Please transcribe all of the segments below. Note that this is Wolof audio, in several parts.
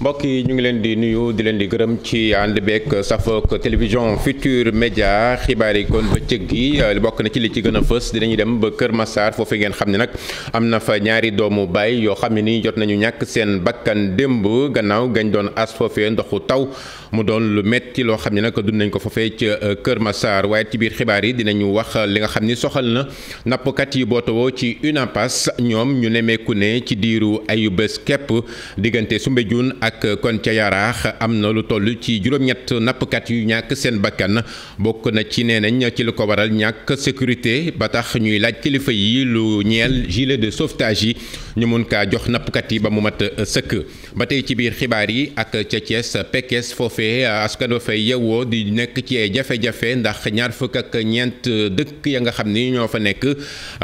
mbokk yi ñu ngi leen di nuyu di leen di gërëm ci ànd beeg safook télévision Futur Média xibaar yi kon bëccëg gi bokk na ci li ci gën a fës dinañu dem ba Kër Massar foofu ngeen xam ne nag am na fa ñaari doomu baay yoo xam ne ni jot nañu ñàkk seen bakkan démb gannaaw gañ doon as foofee ndoxu taw mu doon lu metti loo xam ne nag dund nañ ko foofee ca Kër Massar waaye ci biir xibaar yi dinañu wax li nga xam ni soxal na nappkat yi bootawoo ci UNAPAS ñoom ñu nemeeku ne ci diiru ayu bés képp diggante Soumbédioune ak kon ca Yaraax am na lu toll ci juróom-ñett nappkat yu ñàkk seen bakkan bokk na ci nee nañ ci lu ko waral ñàkk sécurité ba tax ñuy laaj kilifa yi lu ñeel gilet de sauvetage yi ñu mun kaa jox nappkat yi ba mu mat sëkk. ba tey ci biir xibaar yi ak ca Thiès Pekes foofee askan wa fay yewwoo di nekk ci ay jafe-jafe ndax ñaar fukk ak ñeent dëkk ya nga xam ni ñoo fa nekk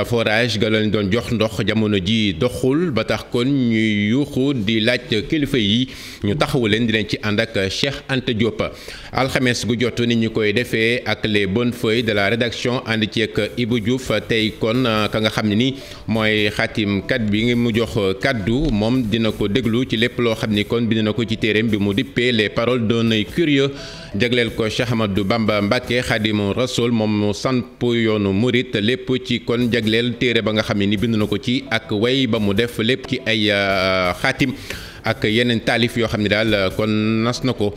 forage ga leen doon jox ndox jamono ji doxul ba tax kon ñuy yuuxu di laaj kilifa yi ñu taxawu leen di leen ci ànd ak Cheikh Anta Diop alxames gu jot ni ñu koy defee ak les bonnes feuilles de la rédaction ànd ci ak Ibou Diouf tey kon ka nga xam ne ni mooy xaatimkat bi ngi mu jox kaddu moom dina ko déglu ci lépp loo xam ni kon bind na ko ci téereem bi mu dippee les paroles d'un œil curieux jagleel ko Cheikh Ahmadou Bamba Mbacké Khadimu Rasoul moom mu samp yoonu murit lépp ci kon jagleel téere ba nga xam ne ni bind na ko ci ak way ba mu def lépp ci ay xaatim ak yeneen taalif yoo xam ne daal kon nas na ko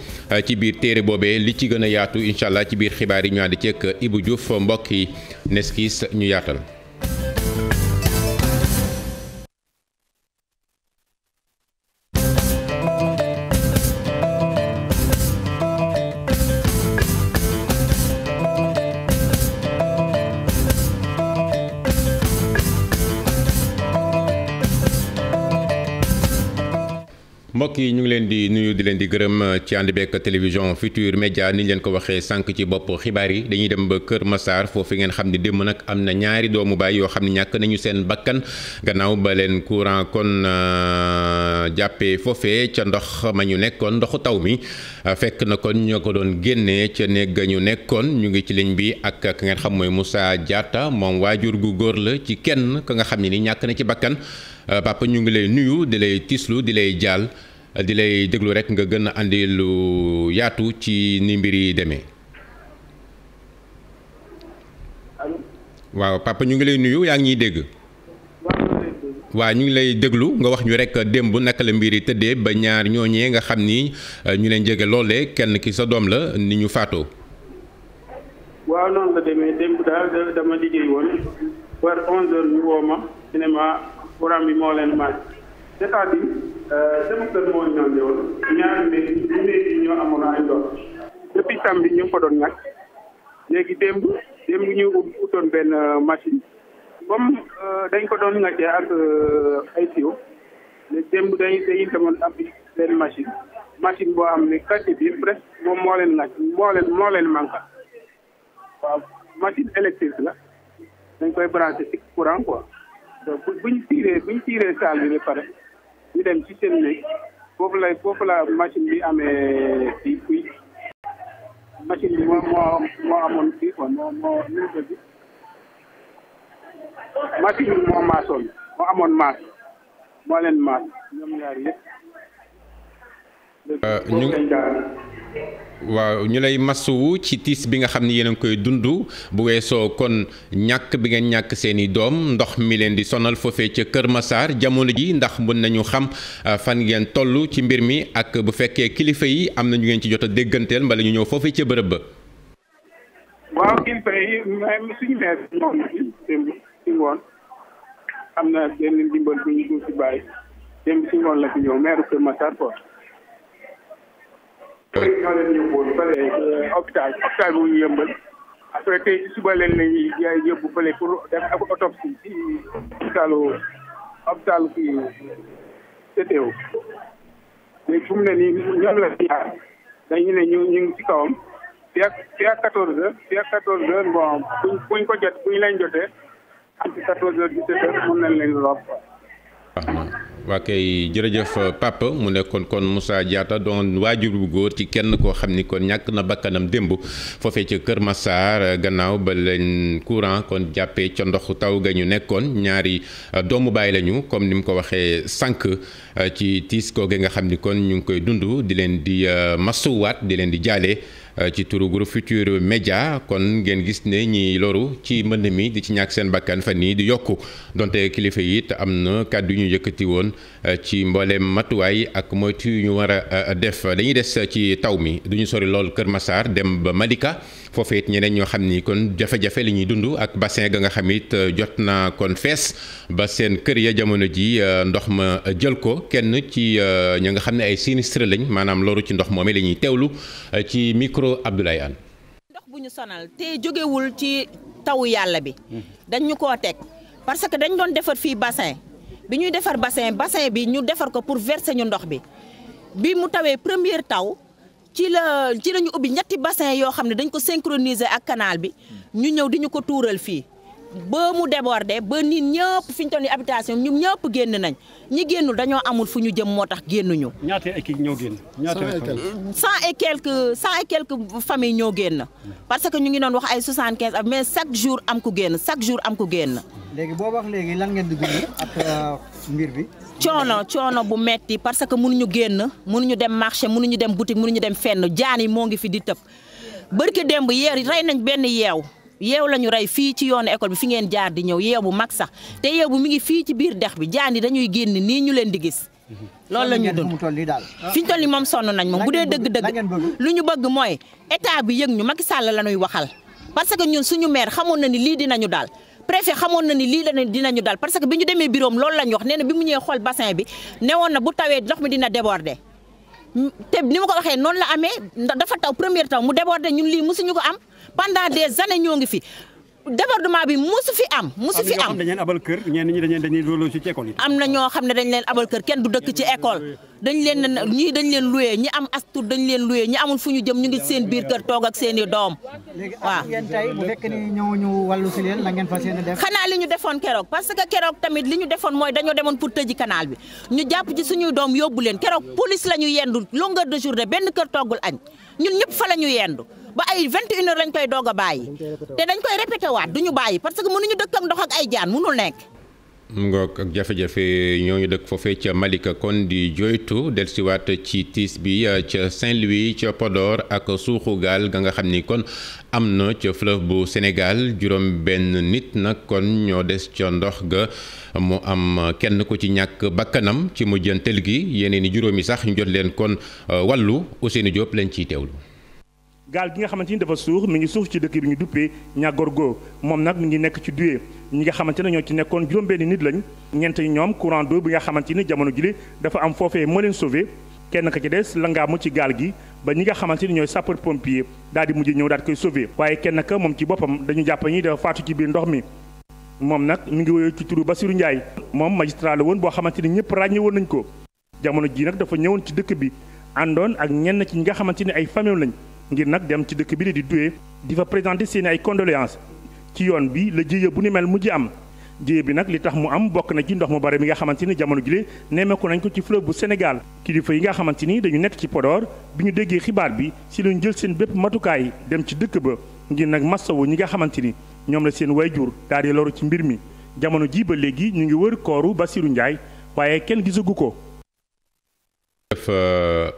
ci biir téere boobee li ci gën a yaatu incha allah ci biir xibaar yi ñu ànd ceeg Ibou Diouf mbokk yi neskis ñu yaatal. mbokk yi ñu ngi leen di nuyu di leen di gërëm ci ànd beek télévision Futur Média ni ñu leen ko waxee sànq ci bopp xibaar yi dañuy dem ba Kër Massar foofu ngeen xam ne démb nag am na ñaari doomu baay yoo xam ne ñàkk nañu seen bakkan gannaaw ba leen courant kon jàppee foofee ca ndox ma ñu nekkoon ndoxu taw mi fekk na kon ñoo ko doon génnee ca néeg ñu nekkoon ñu ngi ci ligne bi ak ka ngeen xam mooy Moussa Diatta moom waajur gu góor la ci kenn ka nga xam ne ni ñàkk na ci bakkan papa ñu ngi lay nuyu di lay tislu di lay jaal di lay déglu rek nga gën a andi lu yaatu ci ni mbir yi demee. waaw papa ñu ngi lay nuyu yaa ngi ñuy dégg. waaw ñu ngi lay déglu nga wax ñu rek démb naka la mbir yi tëddee ba ñaar ñooñee nga xam ni ñu leen jege loole kenn ki sa doom la ni ñu faatoo. waaw noonu la demee démb daal dama liggéey woon war 11h ñu woo ma cinéma courant bi moo leen maaj c'est-à-dire sama kër moo ñëwoon ñaari néeg yi ñoo amoon ay ndox depuis samedi ñu ngi ko doon ñàkk léegi démb ñu utoon benn machine comme dañ ko doon ñàkkee ak ay siwo léegi démb dañuy demoon am benn machine boo am ne quartier bi presque moom moo leen ñàkk moo leen manqué waaw machine électrique la dañ koy branché ci courant quoi donc buñ tiiree salle bi ba pare ñu dem ci seen néeg foofu la machine bi amee fii kuy machine bi moo amoon fii quoi moo machine bi moo maasoon moo amoon maas moo leen maas ñoom ñaar yëpp. waaw ñu lay masuwu ci tiis bi nga xam ni yéen a ngi koy dund bu weesoo kon ñàkk bi ngeen ñàkk seeni doom ndox mi leen di sonal foofee ca Kër Massar jamono ji ndax mën nañu xam fan ngeen toll ci mbir mi ak bu fekkee kilifa yi am na ñu ngeen ci jot a dégganteel mbala ñu ñëw foofee ca bërëb ba. waaw kilifa yi suñu meer ñoom démb ci ngoon am na benn ndimbal bu ñu dul ci bàyyi démb ci ngoon la fi ñëw meeru Kër Massar quoi. ñoo leen yóbbuwoon fële hôpital bu ñu yëmbal après tey ci suba leen lañuy yóbbu fële pour def ak autopsie ci hôpital kii CTO léegi fu mu ne nii ñoom la ñaar dañu ne ñu ngi ci kawam fii ak 14h bon buñ ko jot buñ leen jotee am ci 14h 17h mën nañ leen rob. waa kay jërëjëf Papa mu nekkoon kon Moussa Diatta doon waajur bu góor ci kenn koo xam ni kon ñàkk na bakkanam démb foofee ca Kër Massar gannaaw ba leen courant kon jàppee ca ndoxu taw ga ñu nekkoon ñaari doomu baay lañu comme ni mu ko waxee sànq ci tiis googe nga xam ni kon ñu ngi koy dund di leen di masuwaat di leen di jaale. ci turu groupe Futurs Médias kon ngeen gis ne ñi loru ci mbënd mi di ci ñàkk seen bakkan fan nii di yokku donte kilifa yi it am na kàddu yu ñu yëkkati woon ci mbooleem matuwaay ak moytu yu ñu war a def dañuy des ci taw mi du ñu sori lool Kër Massar dem ba Malika foofee it ñeneen ñoo xam ni kon jafe-jafe li ñuy dund ak bassin ga nga xam it jot na kon fees ba seen kër ya jamono ji ndox ma jël ko kenn ci ña nga xam ne ay sinistre lañ maanaam loru ci ndox moomee la ñuy teewlu ci micro Abdoulaye Anne. ndox bu ñu sonal te jógewul ci tawu yàlla bi dañ ñu koo teg parce que dañ doon defar fii bassin bi ñuy defar bassin bi ñu defar ko pour verser ñu ndox bi mu tawee première taw ci la ñu ubbi ñetti bassin yoo xam ne dañ ko synchroniser ak canal bi ñu ñëw di ñu ko tuural fii ba mu débordé ba nit ñëpp fi ñu toll nii habitation ñun ñëpp génn nañ ñi génnul dañoo amul fu ñu jëm moo tax génnuñu. ñaata équipe ñoo génn. cent et quelques familles ñoo génn parce que ñu ngi doon wax ay 75 mais chaque jour am ku génn chaque jour am ku génn. léegi boo wax léegi lan ngeen di dund ak mbir bi. coono bu metti parce que mënuñu génn mënuñu dem marché mënuñu dem boutique mënuñu dem fenn jaan yi moo ngi fi di tëb barki démb rey nañ benn yeew la ñu rey fii ci yoonu école bi fi ngeen jaar di ñëw yeew bu mag sax te yeew bu mi ngi fii ci biir dex bi jaan yi dañuy génn nii ñu leen di gis. loolu la ñuy dund fi ñu toll nii moom sonn nañ moom bu dee dëgg-dëgg lu ñu bëgg mooy état bi yëg ñu Macky Sall la ñuy waxal parce que ñun suñu maire xamoon na ni lii dinañu daal préfet xamoon na ni lii dinañu daal parce que bi ñu demee bureau loolu la ñu wax nee na bi mu ñëwee xool bassin bi newoon na bu tawee ndox mi dina déborder te ni ma ko waxee noonu la amee dafa taw première taw mu déborder ñun lii mosuñu ko am pendant des années ñoo ngi fi débordement bi mosu fi am. dañ leen abal kër ñenn ñi dañuy loolu ci école yi. am na ñoo xam ne dañ leen abal kër kenn du dëkk ci école dañ leen loué ñi am astur dañ leen loué ñi amul fu ñu jëm ñu ngi seen biir kër toog ak seen i doom. léegi ak yéen tey bu fekkee ni ñëwuñu wàllu si leen la ngeen fas yéene def. xanaa li ñu defoon keroog parce que keroog tamit li ñu defoon mooy dañoo demoon pour tëji canal bi ñu jàpp ci suñuy doom yóbbu leen keroog police la ñu yendu longueur de journée benn kër toggul añ ñun ñëpp fa la ñu yendu ba ay 21h lañ koy doog a bàyyi te dañ koy répété waat duñu bàyyi parce que mënuñu dëkk ak ndox ak ay jaan mënul nekk. ngoog ak jafe-jafe ñooñu dëkk foofee ca Malika kon di joytu dellusiwaat ci tiis bi ca Saint-Louis ca Podor ak suuxu gaal ga nga xam ni kon am na ca fleuve bu Sénégal juróom benn nit nag kon ñoo des ca ndox ga mu am kenn ku ci ñàkk bakkanam ci mujjantel gi yeneen i juróomi sax ñu jot leen kon wàllu Ousseynou Diop lañ ciy teewlu. gaal gi nga xamante ni dafa suux mi ngi suux ci dëkk bi ñu duppee Niagorgo moom nag mi ngi nekk ci Doué ñi nga xamante ne ñoo ci nekkoon juróom-benn nit lañ ñeent ñoom courant d'eau bi nga xamante ni jamono jile dafa am foofee moo leen sauvé kenn ka ci des la ngaamu ci gaal gi ba ñi nga xamante ni ñooy sapeur pompier daal di mujj ñëw daal di koy sauvé waaye kenn ka moom ci boppam dañu jàpp ñi dafa faatu ci biir ndox mi moom nag mi ngi woyoo ci turu Bassirou Ndiaye moom magistrat la woon boo xamante ni ñëpp ràññe woon nañ ko jamono ji nag dafa ñëwoon ci dëkk bi àndoon ak ñenn ci ñi nga xamante ni ay famille lañ ngir nag dem ci dëkk bi di Doué di fa présenter seen ay condoléances ci yoon bi la jéye bu ni mel mujj am jéye bi nag li tax mu am bokk na ci ndox mu bare mi nga xamante ni jamono jile nemmeeku nañ ko ci fleuve bu Sénégal kilifa yi nga xamante ni dañu nekk ci Podor bi ñu déggee xibaar bi si lañu jël seen bépp matukaay dem ci dëkk ba ngir nag massawu ñi nga xamante ni ñoom la seen wayjur daal di loru ci mbir mi jamono ji ba léegi ñu ngi wër kooru Bassirou Ndiaye waaye kenn gisagu ko.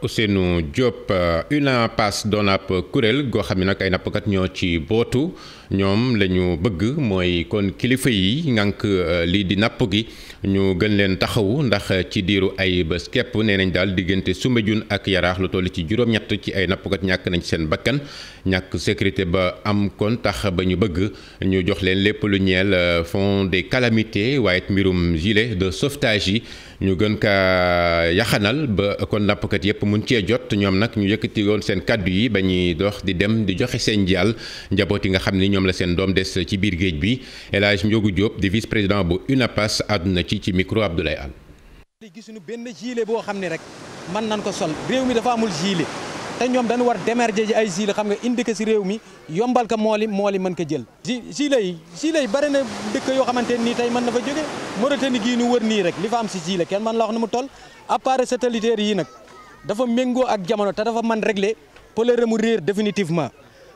Ousseynou Diop UNAPAS doon ab kuréel goo xam ne nag ay nappkat ñoo ci bootu ñoom la ñu bëgg mooy kon kilifa yi ngànk lii di napp gi ñu gën leen taxawu ndax ci diiru ay bés képp nee nañ daal diggante Soumbédioune ak Yaraax lu toll ci juróom-ñett ci ay nappkat ñàkk nañ seen bakkan ñàkk sécurité ba am kon tax ba ñu bëgg ñu jox leen lépp lu ñeel fonds des calamités waaye it mbirum gilet de sauvetage yi ñu gën kaa yaxanal ba kon nappkat yëpp mun cee jot ñoom nag ñu yëkkati woon seen kàddu yi ba ñuy dox di dem di joxe seen jàll njaboot yi nga xam ni ñoom la seen doom des ci biir géej bi El Hadj Ndiogou Diop di vice président bu UNAPAS àdduna ci micro Abdoulaye Anne. gisuñu benn gilet boo xam ne rek mën nañ ko sol réew mi dafa amul gilet te ñoom dañu war démerger ji ay gilet xam nga indi ko si réew mi yombal ko mooli mën ko jël. gilet yi bari na dëkk yoo xamante nii tey mën na fa jóge Mauritanie gii nu wër nii rek li fa am si gilet kenn mën la wax na mu toll appareil satellitaire yi nag dafa méngoo ak jamono te dafa mën régler problème mu réer définitivement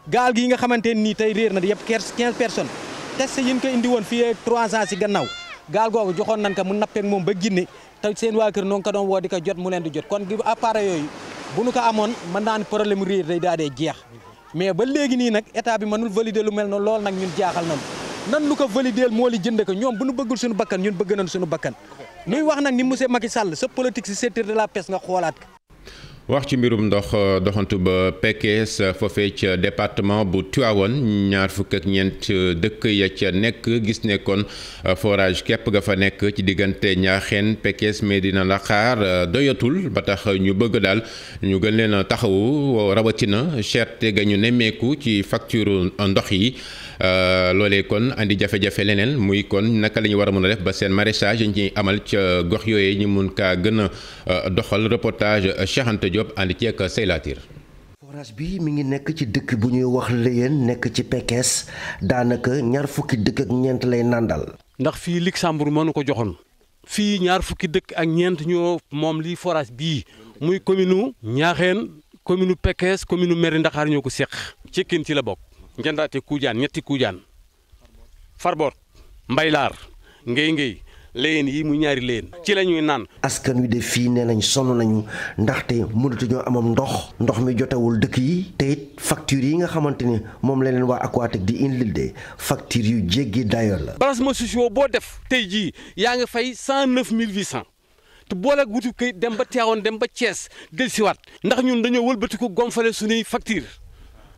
gaal gi nga xamante nii tey réer na yëpp 15 personnes test yi ñu ko indi woon fii 3 ans si gannaaw gaal googu joxoon nañ ko mu nappeek moom ba Guinée te seen waa kër noonu ko doon woo di ko jot mu leen di jot kon appareil yooyu bu nu ko amoon mën naa ne problème réer day daa dee jeex mais ba léegi nii nag état bi mënul valider lu mel noonu loolu nag ñun jaaxal nañu nan lu ko valider moo li jënd ko ñoom bu nu bëggul suñu bakkan ñun bëgg nañ suñu bakkan nuy wax nag ni monsieur Macky Sall sa politique si secteur de la pêche nga xoolaat ko. wax ci mbirum ndox doxantu ba Pekes foofee ca département bu Tivaouane ñaar fukk ak ñeent dëkk ya ca nekk gis ne kon forage képp ga fa nekk ci diggante Ñaaxeen Pekes Médina Dakhar doyatul ba tax ñu bëgg daal ñu gën leen a taxawu rawatina cherté ga ñu nemmeeku ci facture ndox yi loolee kon andi jafe-jafe leneen muy kon naka la ñu war a mën a def ba seen maraîchage ñu ciy amal ca gox yooyu ñu mun kaa gën a doxal reportage Cheikh Anta Diop ànd ci ak Seylatir. forage bi mi ngi nekk ci dëkk bu ñuy wax Léyeen nekk ci Pekes daanaka ñaar fukki dëkk ak ñeent lay nàndal. ndax fii Luxembourg mënu ko joxoon fii ñaar fukki dëkk ak ñeent ñoo moom lii forage bii muy commune Ñaaxeen commune Pekes commune Mérina Dakhar ñoo ko seq. Cekkeen ci la bokk. Njandaate Kuujaan ñetti Kuujaan Farbot Mbaylaar Ngéy Léyeen yi mu ñaari Léyeen ci la ñuy naan. askan wi de fii nee nañ sonn nañu ndaxte mënatuñoo amam ndox mi jotewul dëkk yi te it facture yi nga xamante ni moom la leen waa Aquatec di indil de facture yu jéggi dayo la. branchement sociaux boo def tey jii yaa ngi fay 109 800 te boole ak wutu kayit dem ba Tivaouane dem ba Thiès dellusiwaat ndax ñun dañoo wëlbati ko gonfale suñuy facture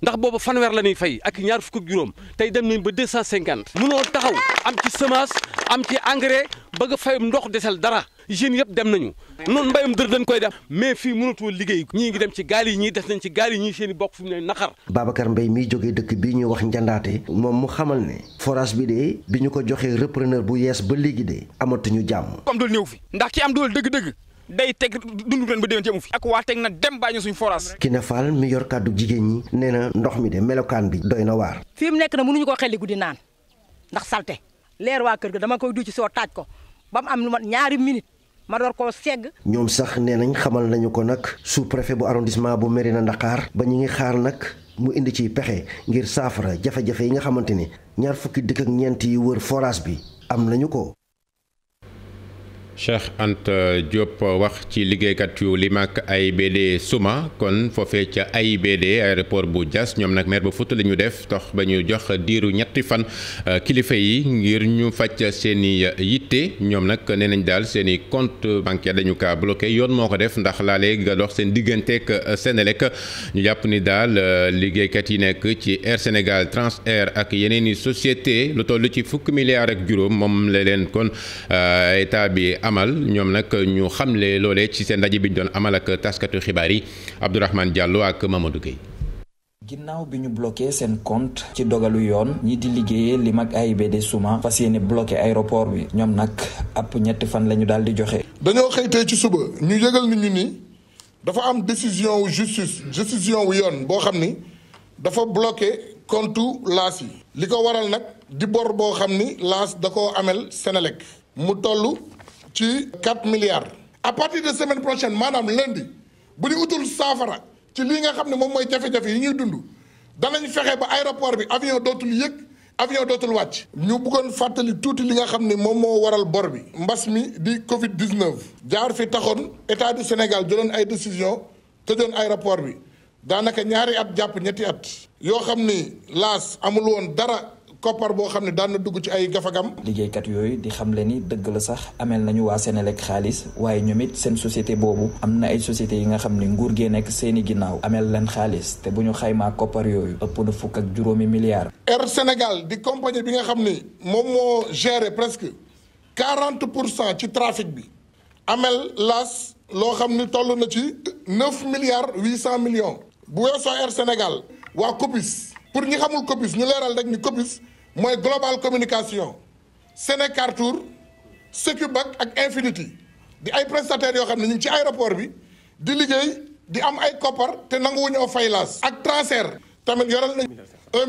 ndax boobu fanweer la ñuy fay ak ñaar fukk ak juróom tey dem nañ ba 250. munoo taxaw am ci semence am ci engrais bëgg a fay ndox desal dara jeunes yëpp dem nañu noonu mbayum dër dañ koy def mais fii mënatoo liggéey ñii ngi dem ci gaal yi ñii des nañ ci gaal yi ñii seen i bokk fi mu ne naqar. Babacar Mbaye miy jógee dëkk bii ñuy wax Njandaate moom mu xamal ne forage bi de bi ñu ko joxee repreneur bu yees ba léegi de amatuñu jàmm. am dool ñëw fi ndax ki am dool dëgg-dëgg day teg dundu ren ba déwén ci amu fi ak waa teg na dem bàyyi ñu suñu forage. Kiné Fall mi yor kàddu jigéen ñi nee na ndox mi de melokaan bi doy na waar. fi mu nekk na mënuñu ko xelli guddi naan ndax salte leer waa kër ga dama koy du ci soo taaj ko ba mu am lu mat ñaari minute ma door koo segg. ñoom sax nee nañ xamal nañu ko nag sous préfet bu arrondissement bu Mérina Dakhar ba ñu ngi xaar nag mu indi ci pexe ngir saafara jafe-jafe yi nga xamante ni ñaar fukki dëkk ak ñeent yi wër forage bi am nañu ko. Cheikh Anta Diop wax ci liggéeykat yu Limak AIBD Souma kon foofee ca AIBD aéroport bu Diass ñoom nag maire ba Fouta la ñu def tax ba ñu jox diiru ñetti fan kilifa yi ngir ñu faj seen i yitte ñoom nag nee nañ daal seen i compte bancaire dañu kaa bloqué yoon moo ko def ndax laalee nga dox seen digganteeg Senelec ñu jàpp ni daal liggéeykat yi nekk ci Air Sénégal Transair ak yeneen i société lu toll ci fukki milliards ak juróom moom la leen kon état bi amal ñoom nag ñu xamle loolee ci seen ndaje bi ñu doon amal ak taskatu xibaar yi Abdourahmane Diallo ak Mamadou Gueye. ginnaaw bi ñu bloqué seen compte ci dogalu yoon ñi di liggéeyee Limak AIBD Souma fas yéene bloqué aéroport bi ñoom nag ab ñetti fan la ñu daal di joxe. dañoo xëy tey ci suba ñu yëgal nit ñu ni dafa am décision wu décision wu yoon boo xam ni dafa bloqué compte laas yi. li ko waral nag di bor boo xam ni laas da koo amel Senelec mu toll ci 4 milliards. à partir de semaine prochaine maanaam lundi bu ñu utul saafara ci lii nga xam ne moom mooy jafe-jafe yi ñuy dund danañ fexe ba aéroport bi avion dootul yëg avion dootul wàcc. ñu bëggoon fàttali tuuti li nga xam ne moom moo waral bor bi. mbas mi di Covid 19. jaar fi taxoon état du Sénégal jëloon ay décision tëjoon aéroport bi daanaka ñaari at jàpp ñetti at. yoo xam ni laas amul woon dara. koppar boo xam ne daan na dugg ci ay gafagam. liggéeykat yooyu di xamle ni dëgg la sax ameel nañu waa Senelec xaalis waaye ñoom it seen société boobu am na ay sociétés yi nga xam ne nguur gee nekk seeni ginnaaw ameel leen xaalis te bu ñu xaymaa koppar yooyu ëpp na fukk ak juróomi milliards. Air Sénégal di compagnie bi nga xam ni moom moo géré presque 40% ci trafic bi ameel laas loo xam ni toll na ci 9 milliards 800 millions. bu weesoo Air Sénégal waa COPIS pour ñi xamul COPIS ñu leeral rek ni COPIS mooy global communication Sénécartour Secubac ak Infinity di ay prestataires yoo xam ne ñu ngi ci aéroport bi di liggéey di am ay koppar te nanguwuñoo fay laas ak transfert tamit yoral nañ 1,5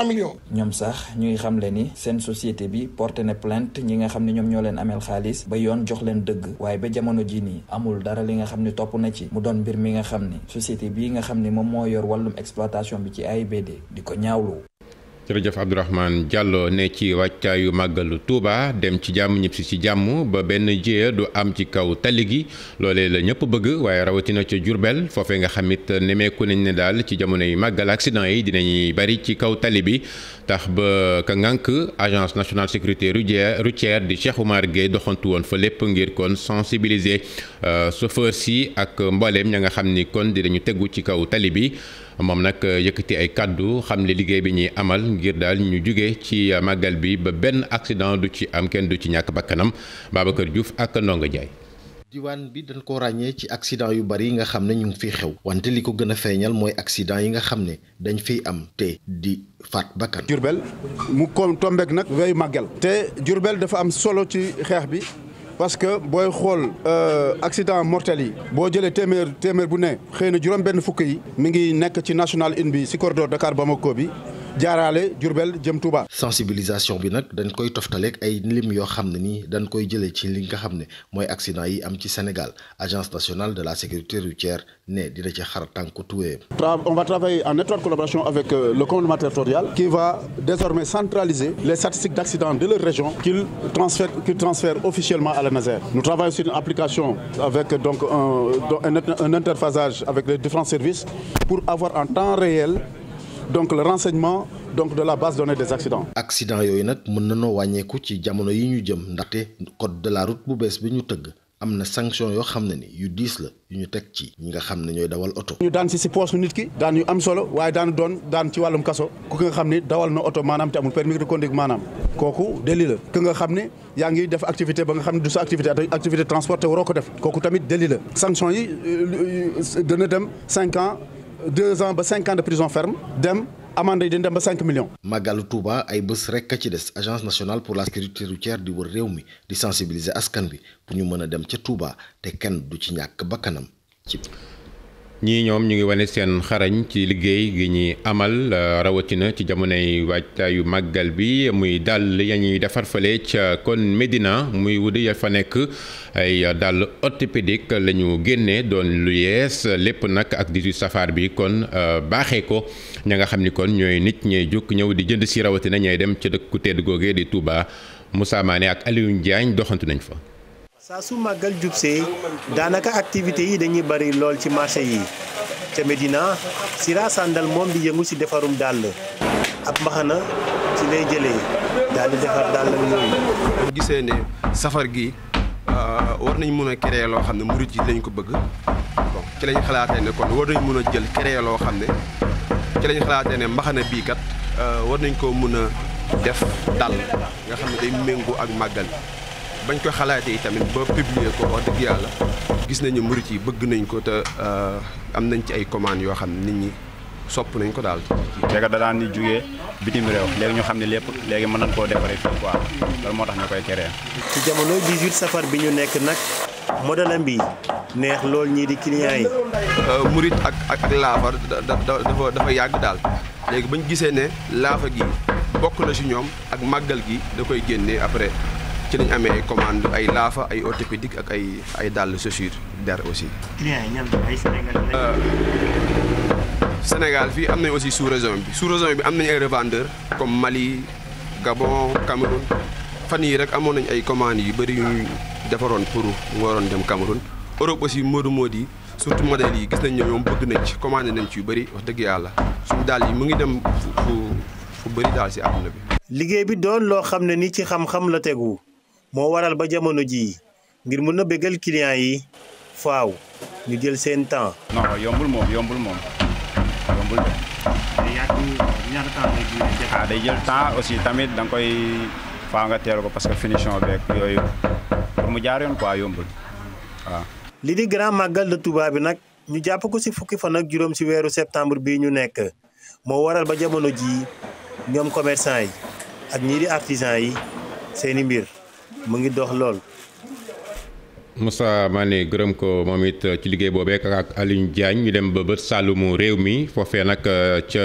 milliard. ñoom sax ñuy xamle ni seen société bi porté na plainte ñi nga xam ne ñoom ñoo leen ameel xaalis ba yoon jox leen dëgg waaye ba jamono ji nii amul dara li nga xam ne topp na ci mu doon mbir mi nga xam ni société bii nga xam ne moom moo yor wàllum exploitation bi ci AIBD di ko ñaawlu. jërëjëf Abdourahmane Diallo ne ci wàccaayu màggalu Touba dem ci jàmm ñibbisi ci jàmm ba benn jéeya du am ci kaw tali gi loolee la ñëpp bëgg waaye rawatina ca Diourbel foofee nga xamit nemeeku nañ ne daal ci jamono yi màggal accident yi dinañuy bari ci kaw tali bi tax ba ka ngànk agence nationale sécurité routière di Cheikh Oumar Gueye doxantu woon fa lépp ngir kon sensibiliser chauffeur si ak mbooleem ña nga xam ni kon dinañu tegu ci kaw tali bi moom nag yëkkati ay kàddu xam ne liggéey bi ñuy amal ngir daal ñu jóge ci màggal bi ba benn accident du ci am kenn du ci ñàkk bakkanam Babacar Diouf ak Ndongo Ndiaye. diwaan bi dañ ko ràññee ci accident yu bari yi nga xam ne ñu ngi fiy xew wante li ko gën a feeñal mooy accident yi nga xam ne dañ fiy am te di faat bakkan. Diourbel mu ko tombeek nag weyu màggal te Diourbel dafa am solo ci xeex bi. parce que booy xool accident mortel yi boo jëlee téeméer bu ne xëy na juróom benn fukk yi mi ngi nekk ci national 1 bi si corridor Dakar Bamako bi jaaraale Diourbel jëm Touba. sensibilisation bi nag dañ koy toftaleeg ay lim yoo xam ne nii dañ koy jëlee ci li nga xam ne mooy accident yi am ci Sénégal agence nationale de la sécurité routière ne dina ci xar tànku tuwee. On va travailler en étroite collaboration avec le commandement territorial qui va désormais centraliser les statistiques d'accidents de leur région qu'il transfère officiellement à la NASER. Nous travaillons sur une application avec donc un interphasage avec les différents services pour avoir en temps réel donc le renseignement donc de la base donnée des accidents. accident yooyu nag mën nañoo wàññeeku ci jamono yi ñu jëm ndaxte code de la route bu bees bi ñu tëgg am na sanction yoo xam ne ni yu diis la yu ñu teg ci ñi nga xam ne ñooy dawal oto. ñu daan si poche nit ki daan yu am solo waaye daan ci wàllum kaso ku nga xam ni dawal na oto maanaam te amul permis de conduire maanaam kooku délit la ku nga xam ne yaa ngi def activité ba nga xam ne du sa activité transport te waroo ko def kooku tamit délit la sanction yi dana dem 5 ans 2 ans ba 5 ans de prison ferme dem amande yi dañ dem ba 5 millions. Màggalu Touba ay bés rek a ci des agence nationale pour la sécurité routière di wër réew mi di sensibiliser askan bi pour ñu mën a dem ca Touba te kenn du ci ñàkk bakkanam ci. ñii ñoom ñu ngi wane seen xarañ ci liggéey gi ñuy amal rawatina ci jamonoy waajtaayu màggal bi muy dàll ya ñuy defar fale ca kon Médina muy wudi ya fa nekk ay dàll orthopédique la ñu génnee doon lu yees lépp nag ak 18 safar bi kon baaxee ko ña nga xam ni kon ñooy nit ñooy jóg ñëw di jënd si rawatina ñooy dem ca dëkku tedd googee di Touba Moussa Mané ak Aliou Diagne doxantu nañ fa. saa su màggal jubsee daanaka activités yi dañuy bari lool ci marché yi ca Médina Sira Sandal moom di yëngu ci defarum dàll ab mbaxana ci lay jëlee daal di defar dàllam yooyu. bu gisee ne safar gi war nañ mën a créer loo xam ne murit yi lañ ko bëgg bon ci lañ xalaatee ne kon war nañ mën a jël créer loo xam ne ci lañ xalaatee ne mbaxana bii kat war nañ ko mën a def dàll nga xam ne day méngoo ak màggal bañ ko xalaatee tamit ba publier ko wax dëgg yàlla gis nañu murit yi bëgg nañ ko te am nañ ci ay commandes yoo xam ne nit ñi sopp nañ ko daal. léegi da daan di jugee bitim réew léegi ñu xam ne lépp léegi mën nañ koo defaree fii quoi loolu moo tax ñu koy créer. ci jamono 18 safar bi ñu nekk nag modèle bi neex lool ñii di clients yi. murit ak laafa dafa yàgg daal léegi bañ gisee ne laafa gi bokk na ci ñoom ak màggal gi da koy génnee après. ci lañ amee ay commande ay laafa ay orthopédique ak ay dàll chaussure der aussi. clients yi ñan ay Sénégal Sénégal fii am nañ aussi sous-région bi am nañ ay revendeurs comme Mali Gabon Cameroun fan yii rek amoon nañ ay commandes yu bëri yu ñu defaroon pour mu waroon dem Cameroun. Europe aussi moodu yi surtout modèles yi gis nañ ne ñoom bëgg nañ ci commandé nañ ci yu bëri wax dëgg yàlla suñu dàll yi mu ngi dem fu bëri daal si àdduna bi. liggéey bi doon loo xam ne ni ci xam-xam la tegu. moo waral ba jamono jii ngir mën a bégal clients yi faaw ñu jël seen temps. non yombul moom. day jël temps aussi tamit da nga koy faa nga teel ko parce que finition beeg yooyu pour mu jaar yoon quoi yombul waaw. li di grand magal de Touba bi nag ñu jàpp ko ci fukki fan ak juróom ci weeru septembre bii ñu nekk moo waral ba jamono jii ñoom commerçant yi ak ñii di artisan yi seeni mbir. mu ngi dox lool. Moussa Mané gërëm ko moom it ci liggéey boobee ak Alioune Diagne ñu dem ba bët sàllumu réew mi foofee nag ca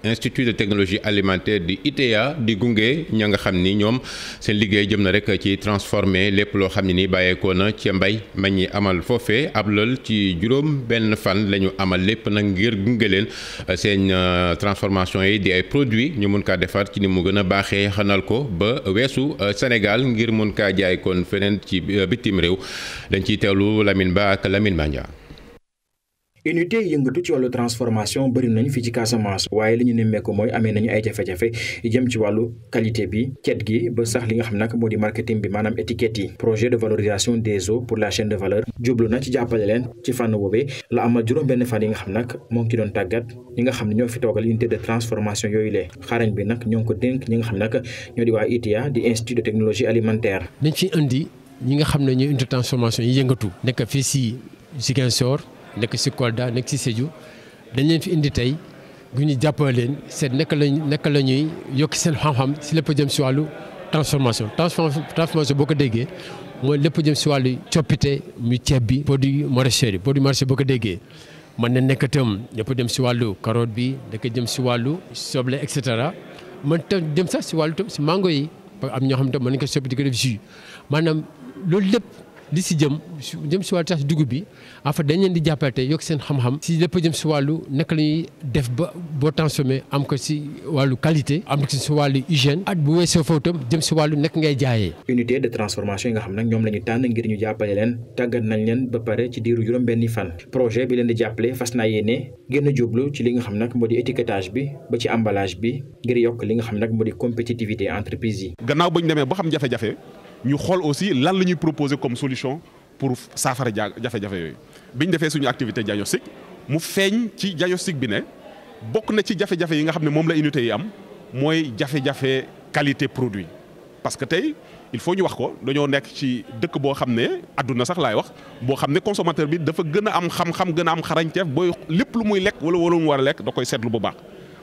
institut de technologie alimentaire di ITA di gunge ña nga xam ni ñoom seen liggéey jëm na rek ci transformer lépp loo xam ne ni bàyyeekoo na ca mbay ma ñi amal foofee ab lël ci juróom benn fan la ñu amal lépp nag ngir gunge leen seen transformation yi di ay produits ñu mun kaa defar ci ni mu gën a baaxee xanal ko ba weesu Sénégal ngir mun kaa jaay kon feneen ci bitim réew dañ ciy teewlu Lamine Ba ak Lamine Mandia. unité yëngatu ci wàllu transformation bëri nañ fii ci Casamance waaye li ñu nemmeeku mooy amee nañu ay jafe-jafe jëm ci wàllu qualité bi cet gi ba sax li nga xam nag moo di marketing bi maanaam étiquette yi. projet de valorisation des eaux pour la chaîne de valeur jublu na ci jàppale leen ci fànn boobee la amal juróom-benn fan yi nga xam nag moo ngi ci doon tàggat ñi nga xam ne ñoo fi toogal unité de transformation yooyu lee xarañ bi nag ñoo ngi ko dénk ñi nga xam nag ñoo di waa ITA di institut de technologie alimentaire. dañ ci indi ñi nga xam ne ñooy unité de transformation yi yëngatu nekk fii si Ziguinchor nekk si Kolda nekk si Sédhiou dañ leen fi indi tey gu ñu jàppale leen seet naka la ñuy yokk seen xam-xam si lépp jëm si wàllu transformation boo ko déggee mooy lépp jëm si wàllu coppite muy ceeb bi produit maraîcher yi produit maraîcher boo ko déggee mën na nekk itam lépp jëm si wàllu carotte bi nekk jëm si wàllu soble et cetera mën tam jëm sax si wàllu tam si mango yi am ñoo xam ne mën nañ ko soppi di ko def jus maanaam loolu lépp li si jëm si wàllu sax dugub bi en fait dañ leen di jàppale tey yokk seen xam-xam si lépp jëm si wàllu naka la ñuy def ba boo transformé am ko si wàllu qualité am ko si wàllu hygiène at bu weesoo foofu tam jëm si wàllu nekk ngay jaayee. unité de transformation yi nga xam nag ñoom la ñu tànn ngir ñu jàppale leen tàggat nañ leen ba pare ci diiru juróom-benni fan projet bi leen di jàppale fas naa yéene gën a jublu ci li nga xam nag moo di étiquetage bi ba ci emballage bi ngir yokk li nga xam nag moo di compétitivité entreprise yi. gannaaw ba ñu demee ba xam jafe-jafe ñu xool aussi lan la ñuy proposer comme solution pour saafara jafe-jafe yooyu bi ñu defee suñu activité diagnostic mu feeñ ci diagnostic bi ne bokk na ci jafe-jafe yi nga xam ne moom la unité yi am mooy jafe-jafe qualité produit. parce que tey il faut ñu wax ko dañoo nekk ci dëkk boo xam ne adduna sax laay wax boo xam ne consommateur bi dafa gën a am xam-xam gën a am xarañteef booy lépp lu muy lekk wala mu war a lekk da koy seetlu bu baax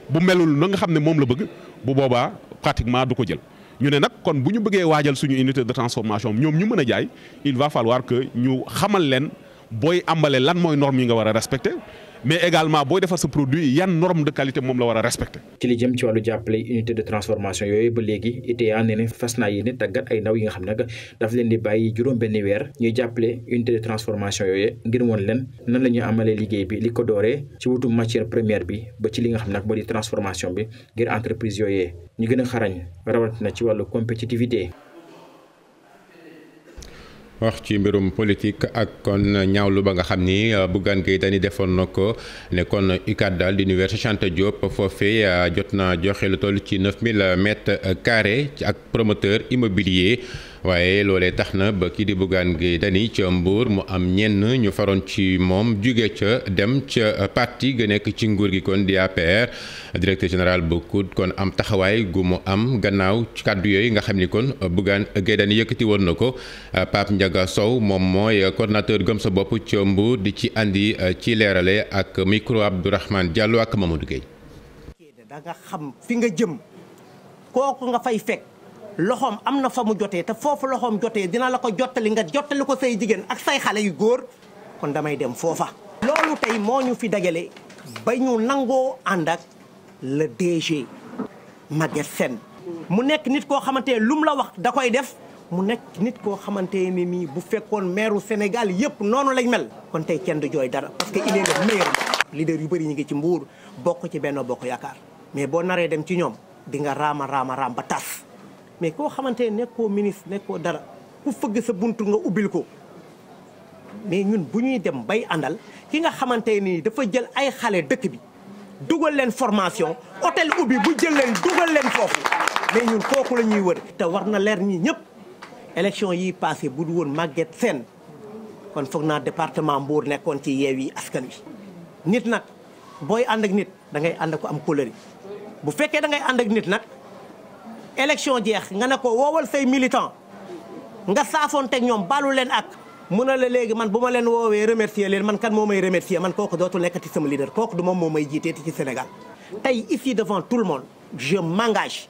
bu melul na nga xam ne moom la bëgg bu boobaa pratiquement du ko jël. ñu ne nag kon bu ñu bëggee waajal suñu unité de transformation ñoom ñu mën a jaay il va falloir que ñu xamal leen booy ambale lan mooy norme yi nga war a respecter mais également booy defar sa produit yan norme de qualité moom la war a respecter. ci li jëm ci wàllu jàppale unité de transformation yooyu ba léegi ITA nee na fas naa yéene tàggat ay ndaw yi nga xam ne daf leen di bàyyi juróom-benni weer ñuy jàppale unité de transformation yooyu ngir woon leen nan la ñuy amalee liggéey bi li ko dooree ci wutum matière première bi ba ci li nga xam ne moo di transformation bi ngir entreprise yooyu ñu gën a xarañ rawatina ci wàllu compétitivité. wax ci mbirum politique ak kon ñaawlu ba nga xam ni Bougane Gueye Dany defoon na ko ne kon UCAD daal di Université Cheikh Anta Diop foofee jot na joxe lu toll ci 9000 mètres carrés ak promoteur immobilier waaye loolee tax na ba kii di Bougane Gueye Dany ca Mbour mu am ñenn ñu faroon ci moom jóge ca dem ca parti ga nekk ci nguur gi kon di APR directeur général bu COUD kon am taxawaay gu mu am gannaaw ci kàddu yooyu nga xam ni kon Bougane Gueye Dany yëkkati woon na ko Pape Ndiaga Sow moom mooy coordonnateur gëm sa bopp ca Mbour di ci andi ci leerale ak micro Abdourahmane Diallo ak Mamadou Gueye. da nga xam fi nga jëm kooku nga fay fekk. loxoom am na fa mu jotee te foofu loxoom jotee dina la ko jottali nga jottali ko say jigéen ak say xale yu góor kon damay dem foofa. loolu tey moo ñu fi dajale ba ñu nangoo ànd ak le DG Maguette Sène mu nekk nit koo xamante ne lu mu la wax da koy def mu nekk nit koo xamante ne nii bu fekkoon maire Sénégal yëpp noonu lañ mel kon tey kenn du jooy dara parce que il est le meilleur leader yu bëri ñu ngi ci Mbour bokk ci Benno Bokk Yaakaar mais boo naree dem ci ñoom di nga raam ba tas. mais koo xamante ne nekkoo ministre nekkoo dara ku fëgg sa buntu nga ubbil ko mais ñun bu ñuy dem bay àndal ki nga xamante ni dafa jël ay xale dëkk bi dugal leen formation hôtel ubbi bu jël leen dugal leen foofu mais ñun kooku la ñuy wër. te war na leer ñi ñëpp élection yi passé bu du woon Maguette Sène kon foog naa département Mbour nekkoon ci Yewwi Askan Wi. nit nag booy ànd ak nit da ngay ànd ko am couleur bu fekkee da ngay ànd ak nit nag. élection jeex nga ne ko woowal say militant nga saafoonteeg ñoom balu leen ak mun na la léegi man bu ma leen woowee remercier leen man kan moo may remercier man kooku dootul nekkati sama leader kooku du moom moo may jiiteeti ci Sénégal. tey ici devant tout le monde je m'engage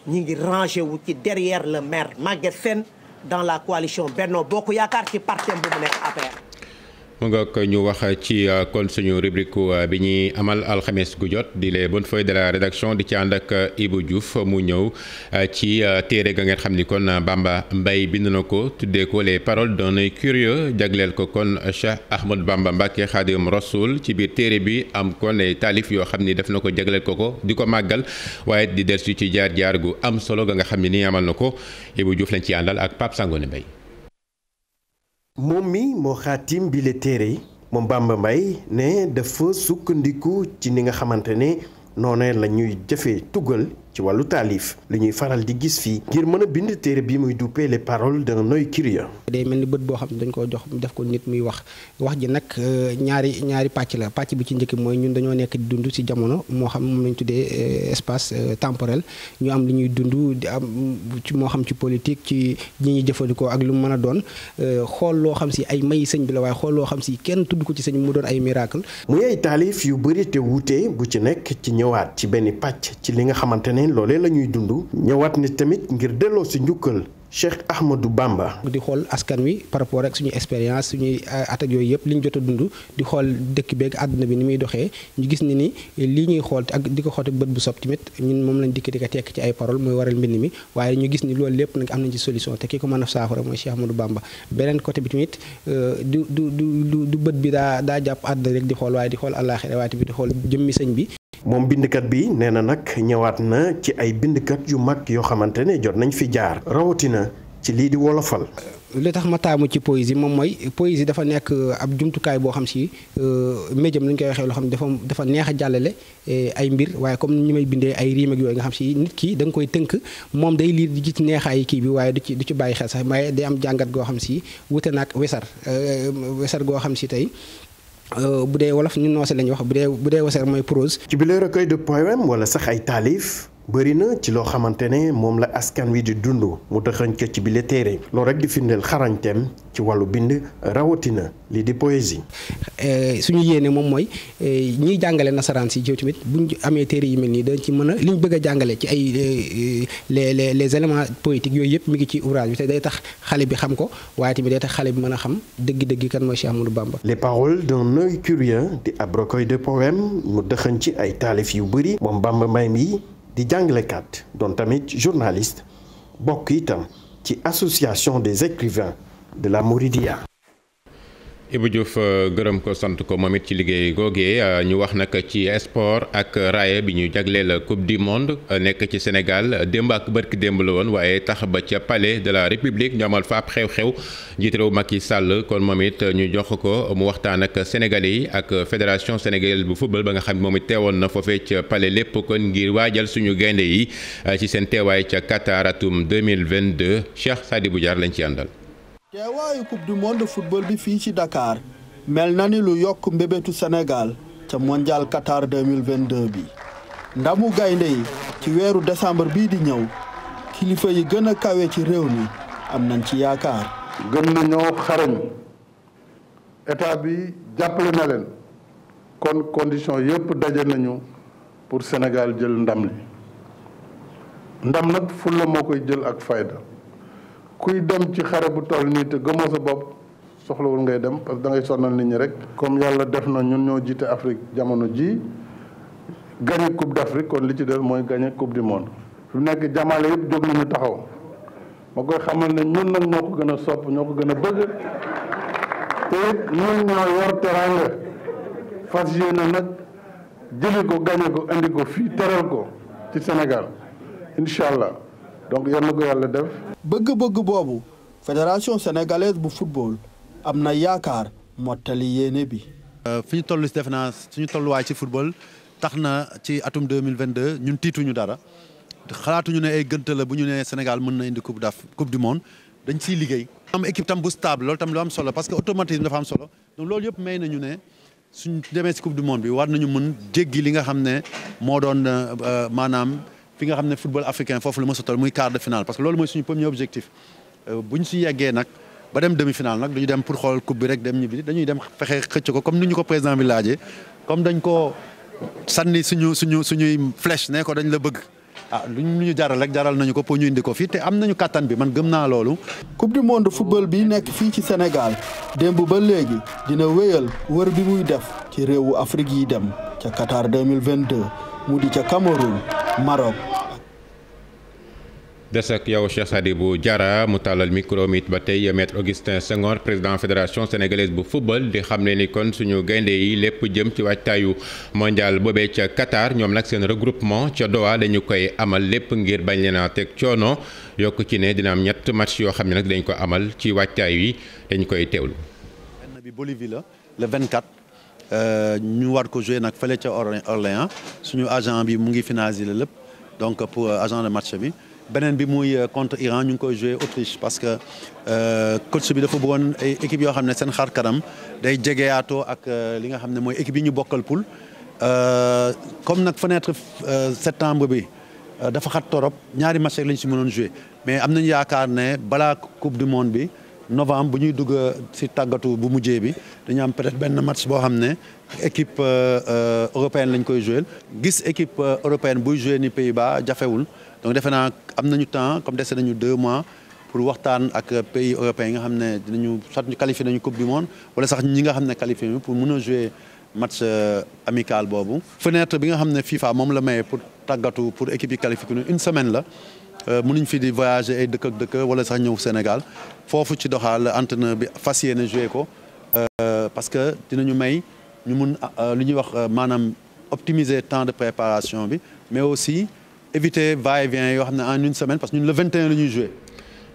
ñi ngi rangé wu ci derrière le maire Maguette Sène dans la coalition Benno Bokk Yaakaar ci partem bu mu nekk APR. mu nga ko ñu wax ci kon suñu rubrique bi ñuy amal alxames gu jot di les bonnes feuilles de la rédaction di ci ànd ak Ibou Diouf mu ñëw ci téere ga ngeen xam ni kon Bamba Mbaye bind na ko tuddee ko les paroles d'un œil curieux jagleel ko kon Cheikh Ahmadou Bamba Mbacké Khadim Rassoul ci biir téere bi am kon ay taalif yoo xam ni def na ko jagleel ko di ko màggal waaye di dellu ci jaar-jaar gu am solo ga nga xam ni nii amal na ko Ibou Diouf lañ ci àndal ak Pape Sangone Mbaye. moom mi moo xaatim bi le téere moom Bamba Mbaye ne dafa sukkandiku ci ni nga xamante ne noonu la ñuy jëfee tugal ci wàllu taalif li ñuy faral di gis fii ngir mën a bind téere bi muy duppee les paroles d'un œil curieux. day mel ni bët boo xam ne dañ koo jox def ko nit muy wax ji nag ñaari pàcc la pàcc bi ci njëkk mooy ñun dañoo nekk di dund ci jamono moo xam moom lañ tuddee espace temporel ñu am li ñuy dund di am moo xam ci politique ci ñi ñuy jëfandikoo ak lu mu mën a doon xool loo xam si ay may sëñ bi la waaye xool loo xam si kenn tudd ko ci sëñ mu doon ay miracle. muy ay taalif yu bëri te wuute bu ci nekk ci ñëwaat ci benn pàcc ci li nga xamante ne loolee la ñuy dund ñëwaat ni tamit ngir delloo si njukkal Cheikh Ahmadou Bamba. di xool askan wi par rapport ak suñu expérience suñuy at ak yooyu yëpp li ñu jot a dund di xool dëkk beeg àdduna bi ni muy doxee ñu gis ni lii ñuy xool ak di ko xool bët bu sob tamit ñun moom lañ dikk di ko tekk ci ay parole mooy waral mbind mi waaye ñu gis ni loolu lépp nag am nañ ci solution te ki ko mën a saafara mooy Cheikh Ahmadou Bamba. beneen côté bi tamit du bët bi daa jàpp àdduna rek di xool waaye di xool àllaaxira waaye tamit di xool jëmmi sëñ bi. moom bindkat bi nee na nag ñëwaat na ci ay bindkat yu mag yoo xamante ne jot nañ fi jaar rawatina ci lii di wolofal. li tax ma taamu ci poésie moom mooy poésie dafa nekk ab jumtukaay boo xam si médium lañ koy waxee loo xam ne dafa neex a jàllale ay mbir waaye comme ni may bindee ay riim ak yooyu nga xam si nit ki da nga koy tënk moom day liir di gis neexaayi kii bi waaye du ci bàyyi xel sax waaye day am jàngat goo xam si wute naag wesar goo xam si tey. bu dee wolof ñu noose lañuy wax bu dee waseer mooy prose. ci bile recueil de poème wala sax ay taalif bëri na ci loo xamante ne moom la askan wi di dund mu dëxañ ko ci bile téere loolu rek di firndeel xarañteem ci wàllu bind rawatina lii di poésie. suñu yéene moom mooy ñiy jàngale nasaraan si jëw tamit buñ amee téere yi mel nii dañ ci mën a li ñu bëgg a jàngale ci ay les éléments poétiques yooyu yëpp mi ngi ci ouvrage bi te day tax xale bi xam ko waaye tamit day tax xale bi mën a xam dëgg-dëgg kan mooy Cheikh Ahmadou Bamba. les paroles d'un œil curieux di ab recueil de poèmes mu dëxañ ci ay taalif yu bëri moom Bamba Mbaye mi di jàngalekat doon tamit journaliste bokk itam ci association des écrivains de la Mouridia. Ibou Diouf gërëm ko sant ko moom it ci liggéey googee ñu wax nag ci sport ak raaya bi ñu jagleel coupe du monde nekk ci Sénégal démb ak bërki démb la woon waaye tax ba ca palais de la République ñu amal fa ab xew-xew njiit réew Macky Sall kon moom it ñu jox ko mu waxtaan ak sénégalais yi ak fédération sénégalaise bu football ba nga xam ne moom it teewoon na foofee ca palais lépp kon ngir waajal suñu gaynde yi ci seen teewaay ca Qatar atum 2022 Cheikh Sadibou Diar lañ ci àndal. teewaayu coupe du monde football bi fii ci Dakar mel na ni lu yokk mbébétu Sénégal ca mondial Qatar 2022 bi ndamu gaynde yi ci weeru décembre bii di ñëw kilifa yi gën a kawe ci réew mi am nañ ci yaakaar. gën nañoo xarañ état bi jàppale na leen kon condition yëpp daje nañu pour Sénégal jël ndam li ndam nag fulla moo koy jël ak fayda. kuy dem ci xare bu toll nii te gëmoo sa bopp soxlawul ngay dem parce que da ngay sonnal nit ñi rek. comme yàlla def na ñun ñoo jiite Afrique jamono ji gagné coupe d'Afrique kon li ci des mooy gagné coupe du monde. fi mu nekk jamaale yëpp jóg nañu taxaw ma koy xamal ne ñun nag ñoo ko gën a sopp ñoo ko gën a bëgg te ñun ñoo yor teraanga fas yéene nag jëli ko gagné ko indi ko fii teral ko ci Sénégal incha allah. donc yal na ko yàlla def. bëgg-bëgg boobu fédération sénégalaise bu football am na yaakaar mottali yéene bi. fi ñu toll si defe naa suñu tolluwaay ci football tax na ci atum 2022 ñun tiituñu dara xalaatuñu ne ay gënt la bu ñu nee Sénégal mën na indi coupe du monde dañ siy liggéey. am équipe tam bu stable loolu tam lu am solo parce que automatisme dafa am solo donc loolu yëpp may nañu ne suñ demee si coupe du monde bi war nañu mën jéggi li nga xam ne moo doon maanaam. fi nga xam ne football africain foofu la mos a toll muy quart de finale parce que loolu mooy suñu premier objectif bu ñu si yeggee nag ba dem demi finale nag duñu dem pour xool coupe bi rek dem ñibbi dañuy dem fexe xëcc ko comme ni ñu ko président bi laajee comme dañ ko sànni suñuy flèche ne ko dañ la bëgg lu ñu jaral rek jaral nañu ko pour ñu indi ko fii te am nañu kattan bi man gëm naa loolu. coupe du monde football bi nekk fii ci Sénégal démb ba léegi dina wéyal wër bi muy def ci réewu Afrique yi dem ca Qatar 2022 mu di ca Cameroun Maroc. des ak yow Cheikh Sadibou Diarra mu tàllal micro mi ba tey maître Augustin Senghor président fédération sénégalaise bu football di xam ne ni kon suñu gaynde yi lépp jëm ci waajtaayu mondial boobee ca Qatar ñoom nag seen regroupement ca Doha dañu koy amal lépp ngir bañ leen a teg coono yokk ci ne dina am 3 match yoo xam ne nag dañ ko amal ci waajtaay yi dañ koy teewlu. benn bi Bolivie la le 24 ñu war ko jouer nag fële ca Orléans suñu agent bi mu ngi finaliser lépp donc pour agent de match bi. beneen bi muy contre Iran ñu ngi koy jouer Autriche parce que coach bi dafa bëggoon ay équipe yoo xam ne seen xar kanam day jegeyaatoo ak li nga xam ne mooy équipe yi ñu bokkal poule comme nag fenêtre septembre bi dafa xat torop ñaari match rek lañ si mënoon jouer mais am nañu yaakaar ne balaa coupe du monde bi novembre bu ñuy dugg si tàggatu bu mujjee bi dañu am peut-être benn match boo xam ne équipe européenne lañ koy jouer gis équipe européenne buy jouer ni Pays-Bas jafewul. donc defe naa am nañu temps comme dese nañu 2 mois pour waxtaan ak pays européens yi nga xam ne dinañu soit ñu qualifié nañu coupe du monde wala sax ñi nga xam ne qualifié nañu pour mën a jouer match amical boobu. fenêtre bi nga xam ne FIFA moom la maye pour tàggatu pour équipe yi qualifié une semaine la mënuñ fi di voyager ay dëkk ak dëkk wala sax ñëw Sénégal foofu ci doxal entraîneur bi fas yéene jouer ko parce que dinañu may ñu mun lu ñuy wax maanaam optimiser temps de préparation bi mais aussi. éviter va-et-vient yoo xam ne en une semaine parce que ñun le 21 la ñuy joué.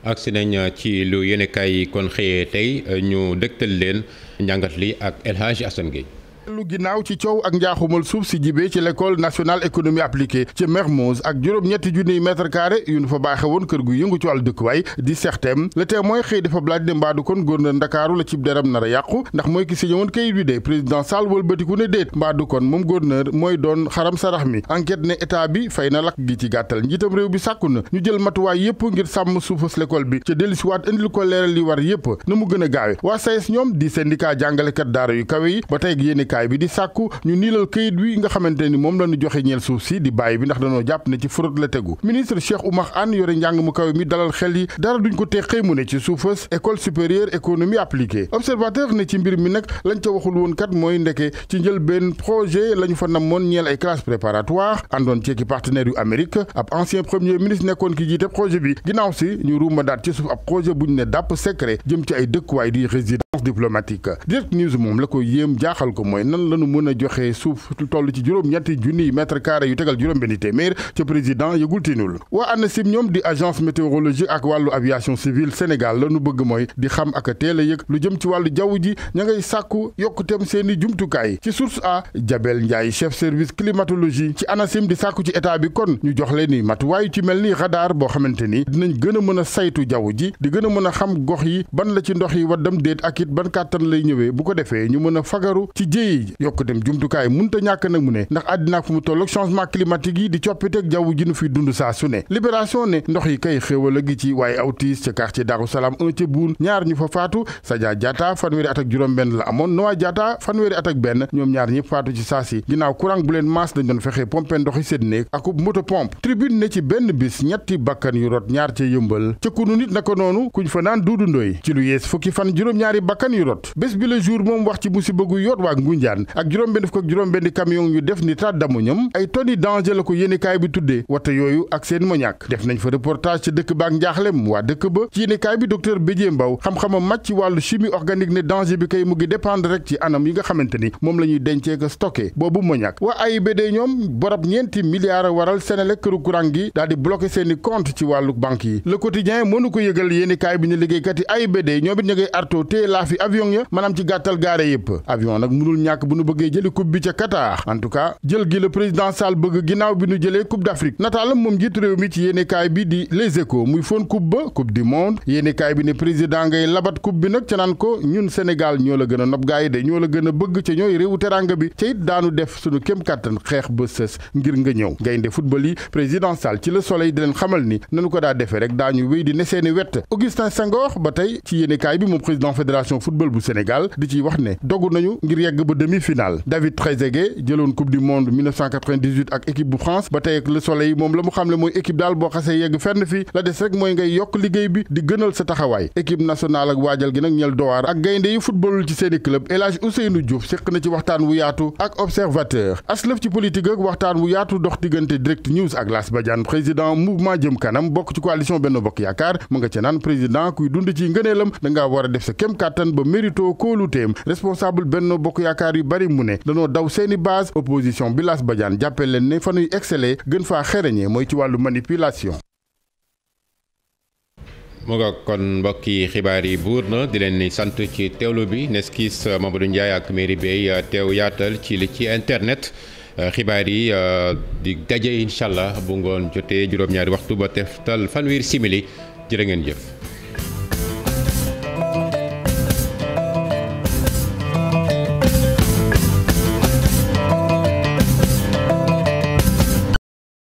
agsi nañ ci lu yéenekaay yi kon xëyee tey ñu dëgtal leen njàngat li ak El Hadji Assane Gueye. lu ginnaaw ci coow ak njaaxumal suuf si jibee ci l'école nationale économie appliquée ci Mermoz ak juróom-ñetti junniy mètre carré yu ñu fa baaxe woon kër gu yëngu ci wàllu dëkkuwaay di Sertem Le Témoin xëy dafa blaaj de mbaadu kon gouverneur Ndakaaru la cib deram nar a yàqu ndax mooy ki signé woon kayit bi de président Sall wëlbatiku ne déet mbaadu kon moom gouverneur mooy doon xaram sarax mi enquête ne état bi fay na lakk gi ci gàttal njiitam réew bi sàkku na ñu jël matuwaay yépp ngir sàmm suufas l'école bi ca dellusiwaat indil ko leeral li war yépp na mu gën a gaawe waa SAES ñoom di syndicat jàngalekat daara yu kawe yi ba tey yéenekaay bi di sàkku ñu niilal këyit wi nga xamante ni moom la ñu joxe ñeel suuf si di bàyyi bi ndax dañoo jàpp ne ci fraude la tegu ministre Cheikh Oumar Anne yore njàng mu kaw mi dalal xel yi dara duñ ko tee xëy mu ne ci suufas école supérieure économie appliquée observateur ne ci mbir mi nag lañ ca waxul woon kat mooy ndeke ci njëlbeen projet la ñu fa namoon ñeel ay classes préparatoires àndoon ci partenaires yu Amérique ab ancien premier ministre nekkoon ki jiite projet bi ginnaaw si ñu ruuma daat ci suuf ab projet buñ ne dàpp secret jëm ci ay dëkkuwaay di résidence diplomatique Direct News moom la ko yéem jaaxal ko mooy nan lañu mën a joxe suuf toll ci juróom-ñetti junniy mètre carré yu tegal juróom-benni téeméer ca président yëgul tinul waa ANACIM ñoom di agence météorologique ak wàllu aviation civile Sénégal la nu bëgg mooy di xam ak a teel a yëg lu jëm ci wàllu jaww ji ña ngay sàkku yokkuteem seeni jumtukaay ci source a Jabel Ndiaye chef service climatologie ci ANACIM di sàkku ci état bi kon ñu jox leen ni matuwaay ci mel ni radar boo xamante ni dinañ gën a mën a saytu jaww ji di gën a mën a xam gox yi ban la ci ndox yi waddam déet ak it ban kàttan lay ñëwee bu ko defee ñu mën a fagaru ci jéyi yokkuteem jumtukaay munta ñàkk nag mu ne ndax àddina fu mu tolloog changement climatique yi di coppiteeg jaww ji nu fi dund saa su ne libération ne ndox yi kay xéewal a gi ci waaye awtiis ca quartier Darou Salam 1 ca Buun ñaar ñu fa faatu Sadia Diatta fanweeri at ak juróom-benn la amoon Noa Diatta fanweeri at ak benn ñoom ñaar ñëpp faatu ci saa si ginnaaw courant bu leen maas dañ doon fexe pompe ndox yi seen néeg akub moto pompe tribune ne ci benn bis ñetti bakkan yu rot ñaar ca yëmbal ca kunu nit naka noonu kuñ fa naan duudu ndoy ci lu yees fukki fan juróom-ñaari bakkan yu rot bés bi le jour moom wax ci musiba gu yoot waa Ngunjaan ak juróom-benn fukk ak juróom-benn camion ñu def nitrate d'ammonium ay tonni danger la ko yéenekaay bi tuddee wata yooyu ak seen moñaak def nañ fa reportage ca dëkk ba ak njaaxlem waa dëkk ba ci yéenekaay bi docteur Bédié Mbaw xam-xamam màcc ci wàllu chimie organique ne danger bi kay mu ngi dépendre rek ci anam yi nga xamante ni moom la ñuy dencee ko stocké boobu moñaak waa AIBD ñoom borab ñeenti milliards a waral Senelec këru courant gi daal di bloqué seeni compte ci wàllu banque yi le quotidien mënu ko yëgal yéenekaay bi ne liggéeykat yi AIBD ñoom it ñu ngay arto téye laa fi avion ya maanaam ci gàttal gaare yëpp avion nag mënul ñàkk bu nu bëggee jëli coupe bi ca Qatar en tout cas jël gi le président Sall bëgg ginnaaw bi nu jëlee coupe d'Afrique nataalam moom njiitu réew mi ci yéenekaay bi di Les Échos muy foon coupe ba coupe du monde yéenekaay bi ne président ngay labat coupe bi nag ca naan ko ñun Sénégal ñoo la gën a nopp gaay de ñoo la gën a bëgg ca ñooy réewu teranga bi ca it daanu def sunu kem kàttan xeex ba sës ngir nga ñëw gaynde football yi président Sall ci Le Soleil di leen xamal ni nanu ko daa defee rek daañu wéy di ne seeni wet Augustin Senghor ba tey ci yéenekaay bi moom président fédération football bu Sénégal di ciy wax ne dogu nañu ngir yegg ba demi-finale. David Trezeguet jëloon coupe du monde 1998 ak équipe bu France ba tey ak Le Soleil moom la mu xamle mooy équipe daal boo xasee yegg fenn fi la des rek mooy ngay yokk liggéey bi di gënal sa taxawaay. équipe nationale ak waajal gi nag ñel dowaar ak gaynde yi footballul ci seeni club El Hadj Ousseynou Diouf séq na ci waxtaan wu yaatu ak observateur aslëf ci politique ak waxtaan wu yaatu dox diggante Direct News ak Las Badiane président mouvement jëm kanam bokk ci coalition Benno Bokk Yaakaar mu nga ca naan président kuy dund ci ngëneelam dangaa war a def sa kem kàttan ba mérito kóoluteem responsable Benno Bokk Yaakaar yu bari mu ne danoo daw seeni base opposition bi Las Badiane jàppee leen ne fa nuy exceller gën faa xereñee mooy ci wàllu manipulation. mu nga kon mbokki xibaar yi buur na di leen sant ci teewlu bi neskis Mamadou Ndiaye ak Mairie Bey teew yaatal ci li ci internet xibaar yi di daje incha allah bu ngoon jotee juróom-ñaari waxtu ba teftal fanweeri simili jërë ngeen jëf.